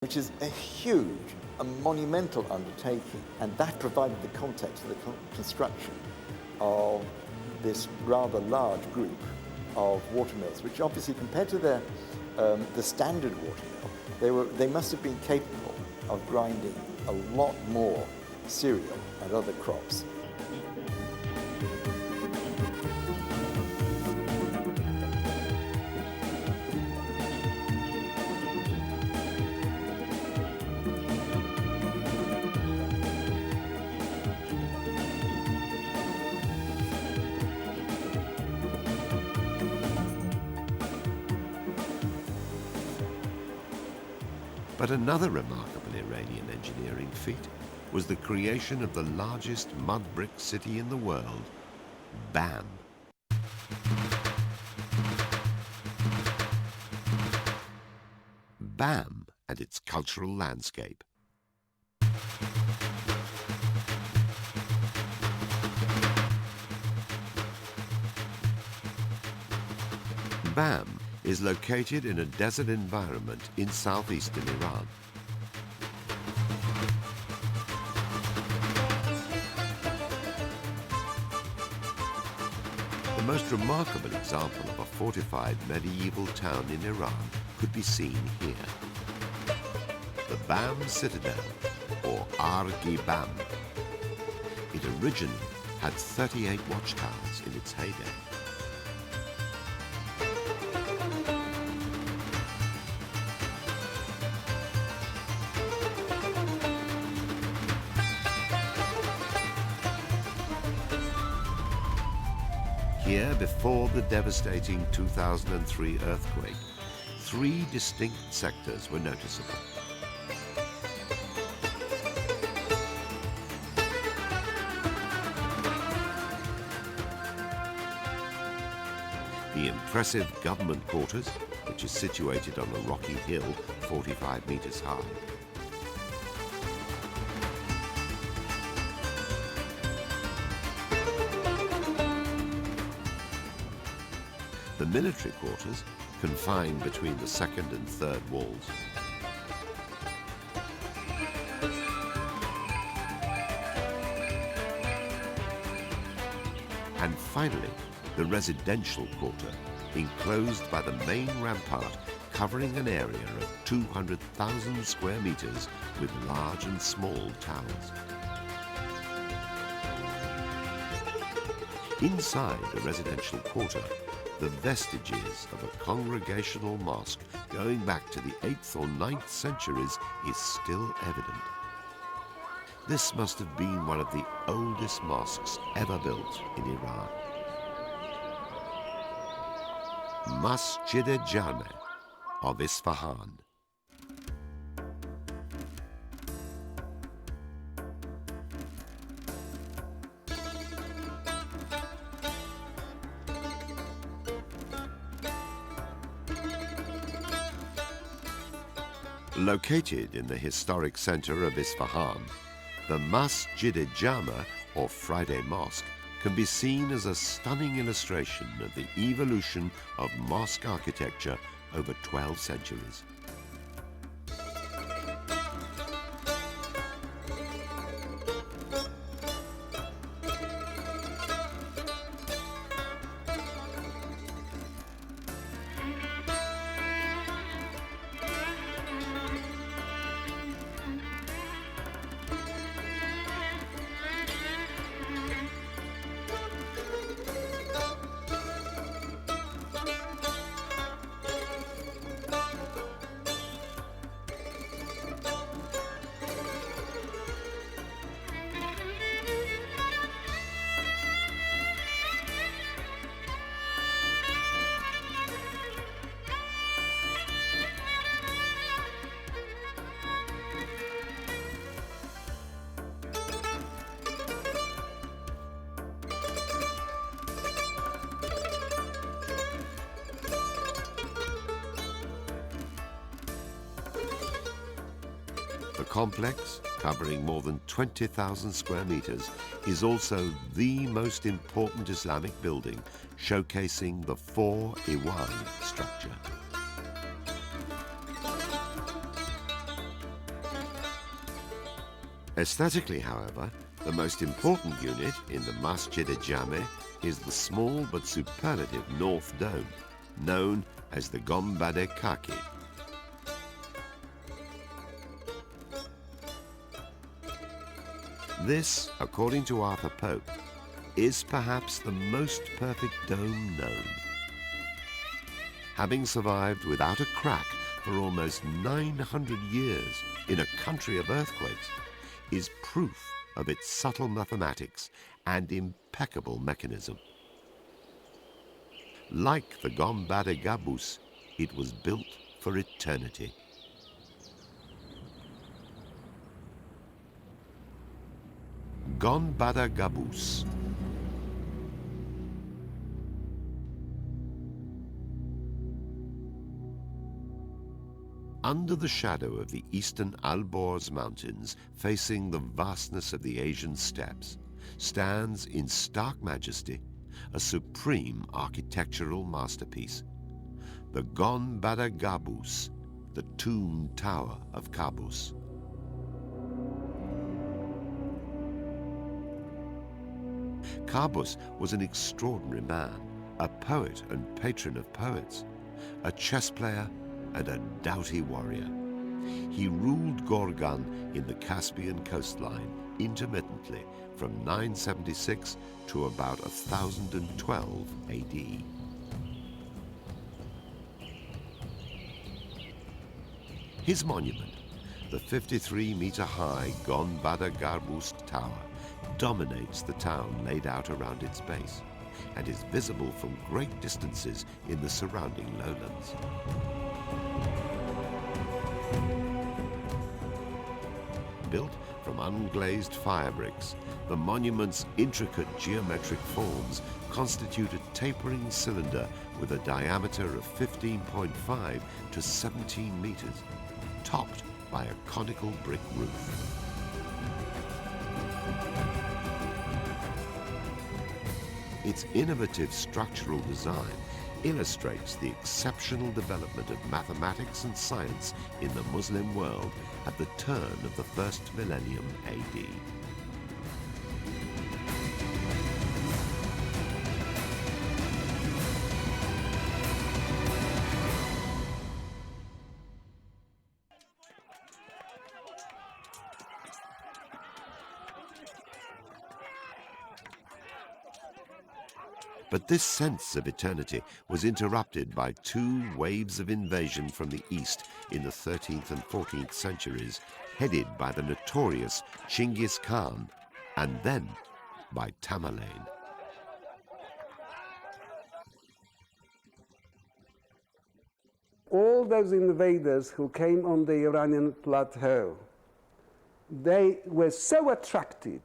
which is a huge, a monumental undertaking, and that provided the context for the construction of this rather large group of watermills, which obviously, compared to the standard watermill, they must have been capable of grinding a lot more cereal and other crops. But another remarkable Iranian engineering feat was the creation of the largest mud brick city in the world, Bam. Bam and its cultural landscape. Bam is located in a desert environment in southeastern Iran. The most remarkable example of a fortified medieval town in Iran could be seen here. The Bam Citadel, or Argi Bam. It originally had 38 watchtowers in its heyday. Here, before the devastating 2003 earthquake, 3 distinct sectors were noticeable. The impressive government quarters, which is situated on a rocky hill 45 meters high. The military quarters, confined between the second and third walls. And finally, the residential quarter, enclosed by the main rampart, covering an area of 200,000 square meters with large and small towers. Inside the residential quarter, the vestiges of a congregational mosque going back to the 8th or 9th centuries is still evident. This must have been one of the oldest mosques ever built in Iran. Masjid-e-Jame of Isfahan. Located in the historic center of Isfahan, the Masjid-e-Jame, or Friday Mosque, can be seen as a stunning illustration of the evolution of mosque architecture over 12 centuries. The complex, covering more than 20,000 square meters, is also the most important Islamic building, showcasing the 4 Iwan structure. Aesthetically, however, the most important unit in the Masjid-e-Jame is the small but superlative north dome, known as the Gombad-e-Kaki. This, according to Arthur Pope, is perhaps the most perfect dome known. Having survived without a crack for almost 900 years in a country of earthquakes, is proof of its subtle mathematics and impeccable mechanism. Like the Gombad-e-Gabus, it was built for eternity. Gombad-e-Gabus. Under the shadow of the eastern Alborz Mountains, facing the vastness of the Asian steppes, stands in stark majesty a supreme architectural masterpiece, the Gombad-e-Gabus, the Tomb Tower of Qabus. Qabus was an extraordinary man, a poet and patron of poets, a chess player and a doughty warrior. He ruled Gorgan in the Caspian coastline intermittently from 976 to about 1012 AD. His monument, the 53-meter-high Gombad-e-Gabus Tower, dominates the town laid out around its base and is visible from great distances in the surrounding lowlands. Built from unglazed fire bricks, the monument's intricate geometric forms constitute a tapering cylinder with a diameter of 15.5 to 17 meters, topped by a conical brick roof. Its innovative structural design illustrates the exceptional development of mathematics and science in the Muslim world at the turn of the first millennium AD. But this sense of eternity was interrupted by two waves of invasion from the east in the 13th and 14th centuries, headed by the notorious Chinggis Khan, and then by Tamerlane. All those invaders who came on the Iranian plateau, they were so attracted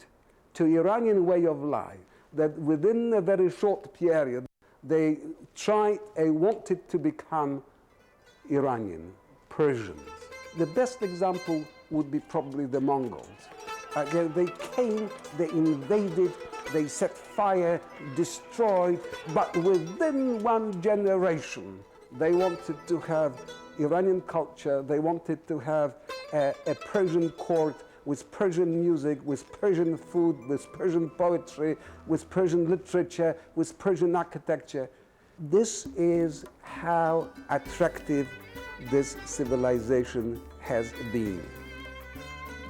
to Iranian way of life that within a very short period, they wanted to become Iranian, Persians. The best example would be probably the Mongols. They came, they invaded, they set fire, destroyed, but within one generation, they wanted to have Iranian culture, they wanted to have a Persian court with Persian music, with Persian food, with Persian poetry, with Persian literature, with Persian architecture. This is how attractive this civilization has been.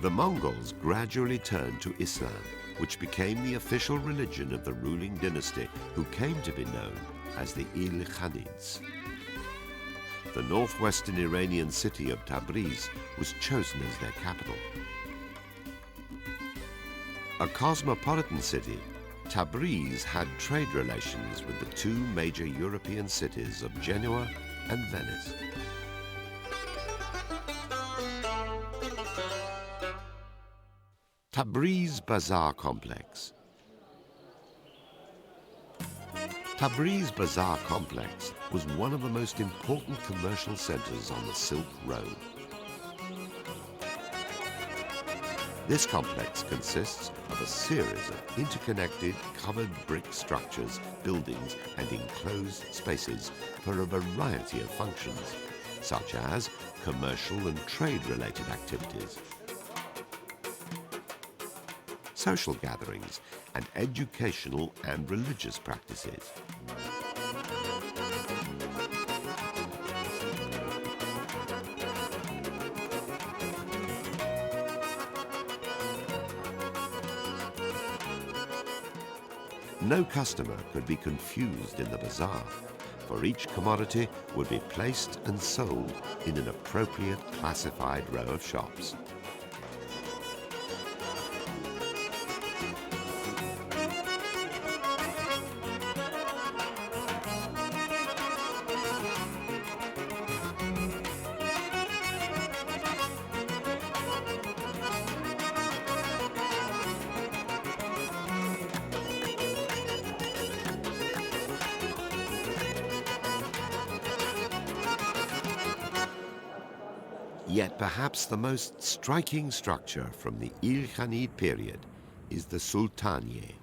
The Mongols gradually turned to Islam, which became the official religion of the ruling dynasty, who came to be known as the Ilkhanids. The northwestern Iranian city of Tabriz was chosen as their capital. A cosmopolitan city, Tabriz had trade relations with the two major European cities of Genoa and Venice. Tabriz Bazaar Complex. Tabriz Bazaar Complex was one of the most important commercial centers on the Silk Road. This complex consists of a series of interconnected covered brick structures, buildings and enclosed spaces for a variety of functions, such as commercial and trade-related activities. social gatherings, and educational and religious practices. No customer could be confused in the bazaar, for each commodity would be placed and sold in an appropriate classified row of shops. Yet perhaps the most striking structure from the Il-Khanid period is the Sultaniye.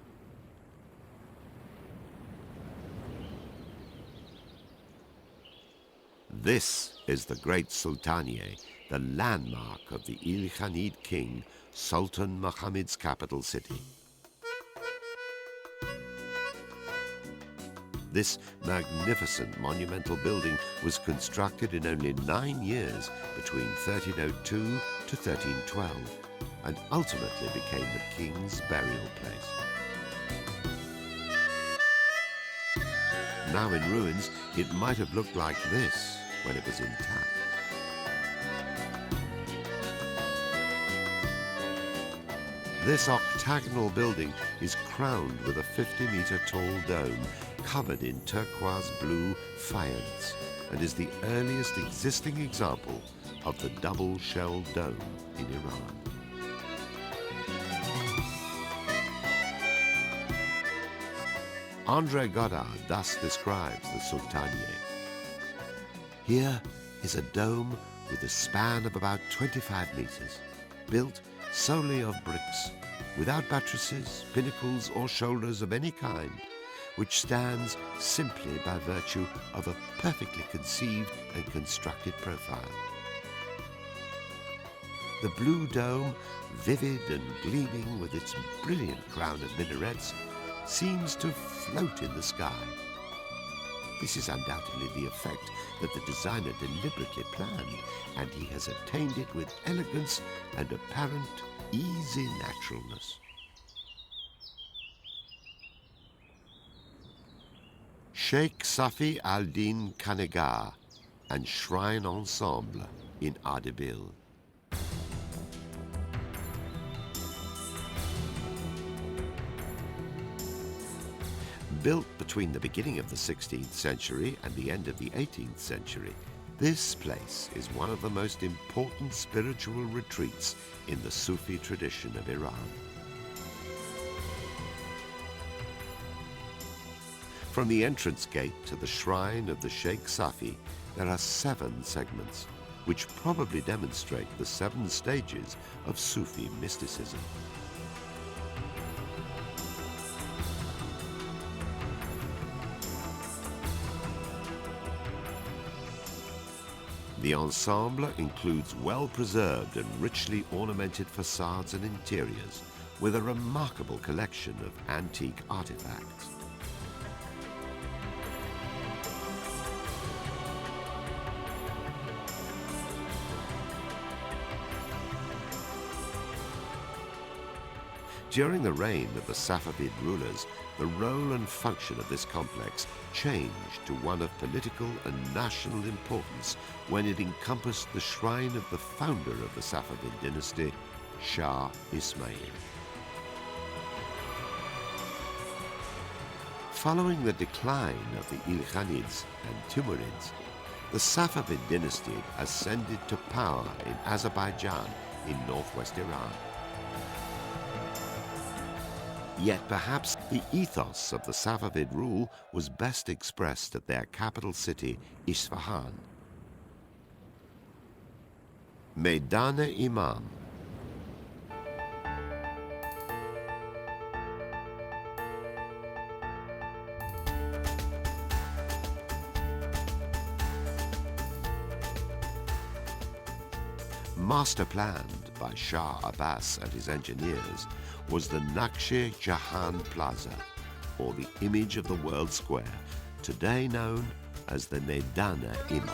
This is the great Sultaniye, the landmark of the Il-Khanid king, Sultan Muhammad's capital city. This magnificent monumental building was constructed in only 9 years between 1302 to 1312 and ultimately became the king's burial place. Now in ruins, it might have looked like this when it was intact. This octagonal building is crowned with a 50-meter tall dome covered in turquoise blue faience and is the earliest existing example of the double-shell dome in Iran. André Goddard thus describes the Sultaniye. Here is a dome with a span of about 25 meters, built solely of bricks, without buttresses, pinnacles or shoulders of any kind, which stands simply by virtue of a perfectly conceived and constructed profile. The blue dome, vivid and gleaming with its brilliant crown of minarets, seems to float in the sky. This is undoubtedly the effect that the designer deliberately planned, and he has attained it with elegance and apparent easy naturalness. Sheikh Safi al-Din Khanegar and Shrine Ensemble in Ardebil. Built between the beginning of the 16th century and the end of the 18th century, this place is one of the most important spiritual retreats in the Sufi tradition of Iran. From the entrance gate to the shrine of the Sheikh Safi, there are 7 segments, which probably demonstrate the 7 stages of Sufi mysticism. The ensemble includes well-preserved and richly ornamented facades and interiors, with a remarkable collection of antique artifacts. During the reign of the Safavid rulers, the role and function of this complex changed to one of political and national importance when it encompassed the shrine of the founder of the Safavid dynasty, Shah Ismail. Following the decline of the Il-Khanids and Timurids, the Safavid dynasty ascended to power in Azerbaijan in northwest Iran. Yet perhaps the ethos of the Safavid rule was best expressed at their capital city, Isfahan. Meydan-e-Imam. master planned by Shah Abbas and his engineers, was the Naqsh-e-Jahan Plaza, or the Image of the World Square, today known as the Meydan-e-Imam.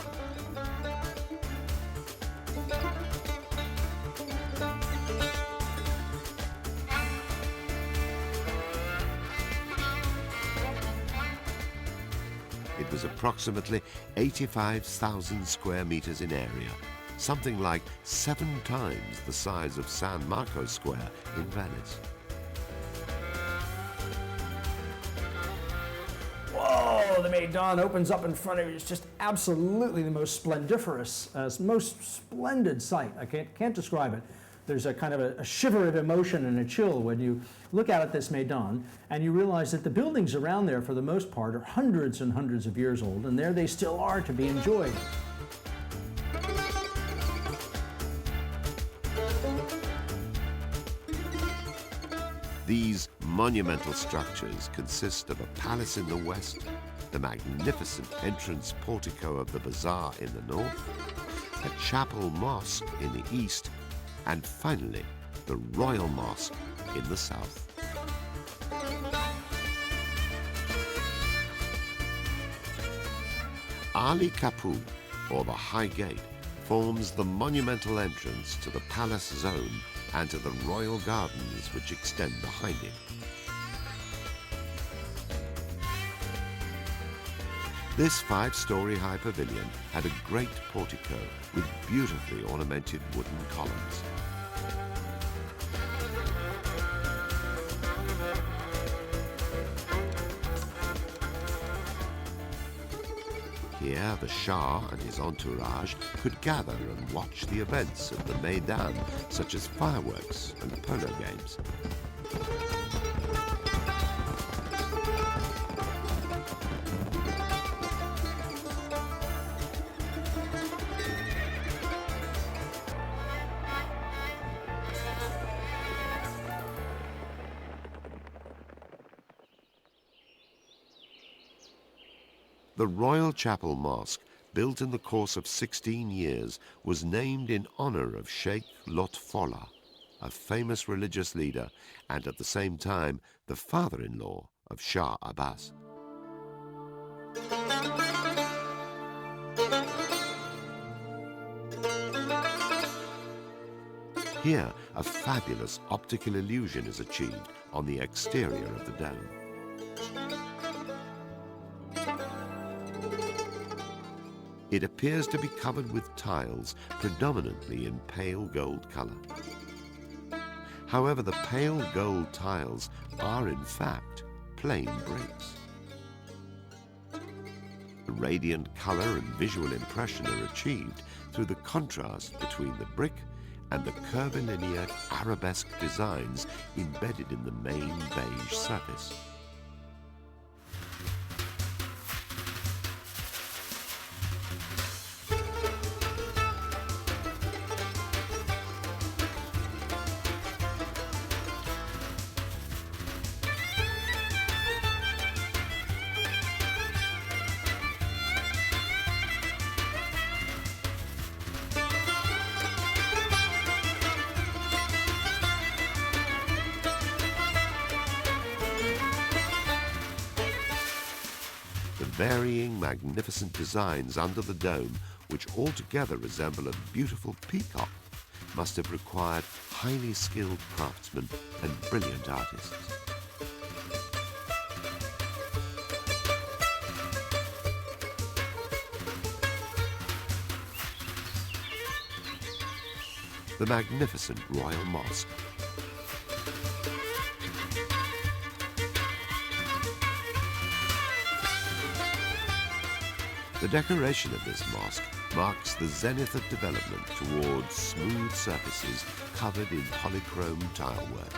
It was approximately 85,000 square meters in area, something like 7 times the size of San Marco Square in Venice. Whoa, the Meydan opens up in front of you. It's just absolutely the most splendiferous, most splendid sight. I can't describe it. There's a kind of a shiver of emotion and a chill when you look out at this Meydan and you realize that the buildings around there, for the most part, are hundreds and hundreds of years old, and there they still are to be enjoyed. These monumental structures consist of a palace in the west, the magnificent entrance portico of the bazaar in the north, a chapel mosque in the east, and finally, the Royal Mosque in the south. Ali Kapı, or the High Gate, forms the monumental entrance to the palace zone and to the royal gardens which extend behind it. This 5-story high pavilion had a great portico with beautifully ornamented wooden columns. Here, the Shah and his entourage could gather and watch the events at the Meydan, such as fireworks and polo games. The Royal Chapel Mosque, built in the course of 16 years, was named in honor of Sheikh Lotfollah, a famous religious leader and at the same time the father-in-law of Shah Abbas. Here, a fabulous optical illusion is achieved on the exterior of the dome. It appears to be covered with tiles, predominantly in pale gold color. However, the pale gold tiles are in fact plain bricks. The radiant color and visual impression are achieved through the contrast between the brick and the curvilinear arabesque designs embedded in the main beige surface. Varying magnificent designs under the dome, which altogether resemble a beautiful peacock, must have required highly skilled craftsmen and brilliant artists. The magnificent Royal Mosque. The decoration of this mosque marks the zenith of development towards smooth surfaces covered in polychrome tile work.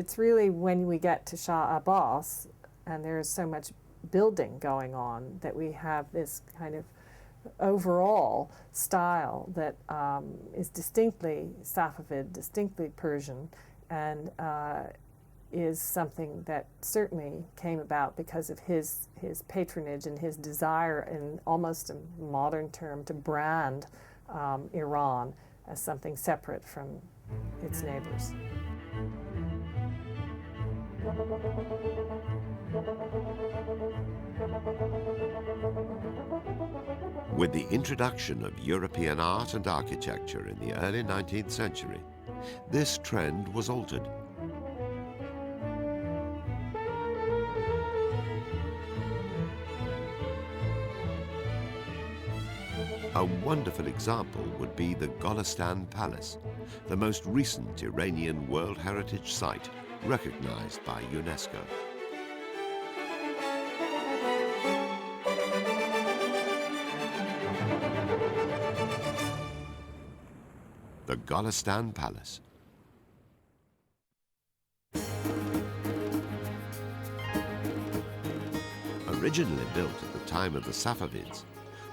it's really when we get to Shah Abbas, and there's so much building going on, that we have this kind of overall style that is distinctly Safavid, distinctly Persian, and is something that certainly came about because of his patronage and his desire, in almost a modern term, to brand Iran as something separate from its neighbors. With the introduction of European art and architecture in the early 19th century, this trend was altered. A wonderful example would be the Golestan Palace, the most recent Iranian World Heritage Site recognized by UNESCO. The Golestan Palace. Originally built at the time of the Safavids,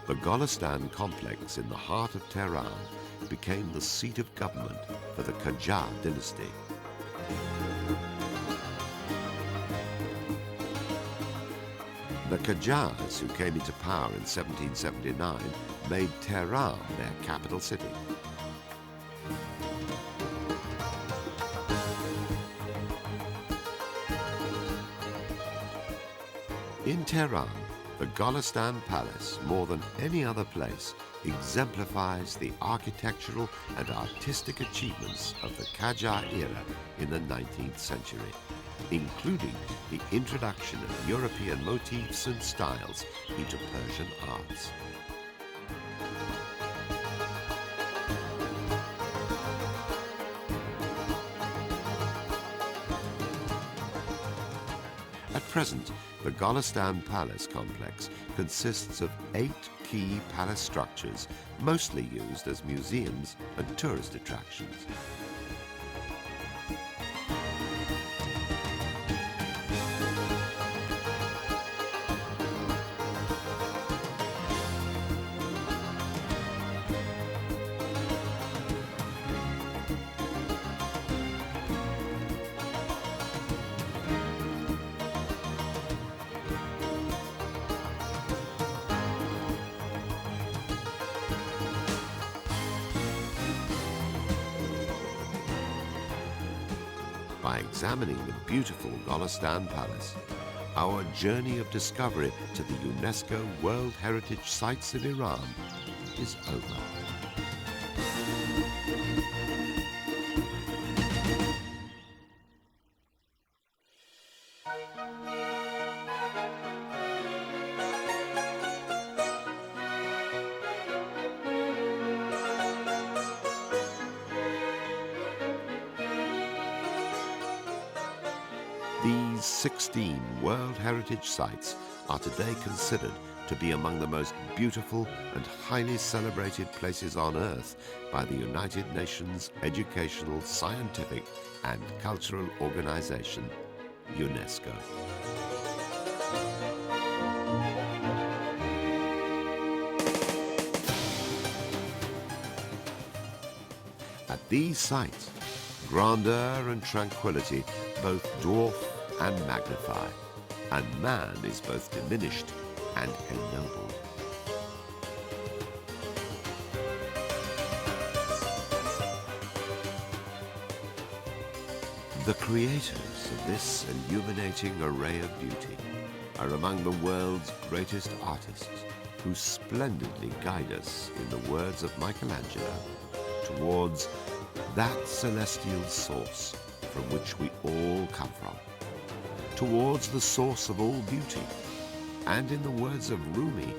the Golestan complex in the heart of Tehran became the seat of government for the Qajar dynasty. The Qajars, who came into power in 1779, made Tehran their capital city. In Tehran, the Golestan Palace, more than any other place, exemplifies the architectural and artistic achievements of the Qajar era in the 19th century, including the introduction of European motifs and styles into Persian arts. At present, the Golestan Palace complex consists of 8 key palace structures, mostly used as museums and tourist attractions. By examining the beautiful Golestan Palace, our journey of discovery to the UNESCO World Heritage Sites in Iran is over. These 16 World Heritage Sites are today considered to be among the most beautiful and highly celebrated places on Earth by the United Nations Educational, Scientific and Cultural Organization, UNESCO. At these sites, grandeur and tranquility both dwarf and magnify, and man is both diminished and ennobled. The creators of this illuminating array of beauty are among the world's greatest artists, who splendidly guide us, in the words of Michelangelo, towards that celestial source from which we all come from, towards the source of all beauty, and in the words of Rumi,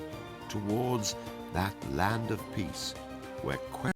towards that land of peace where questions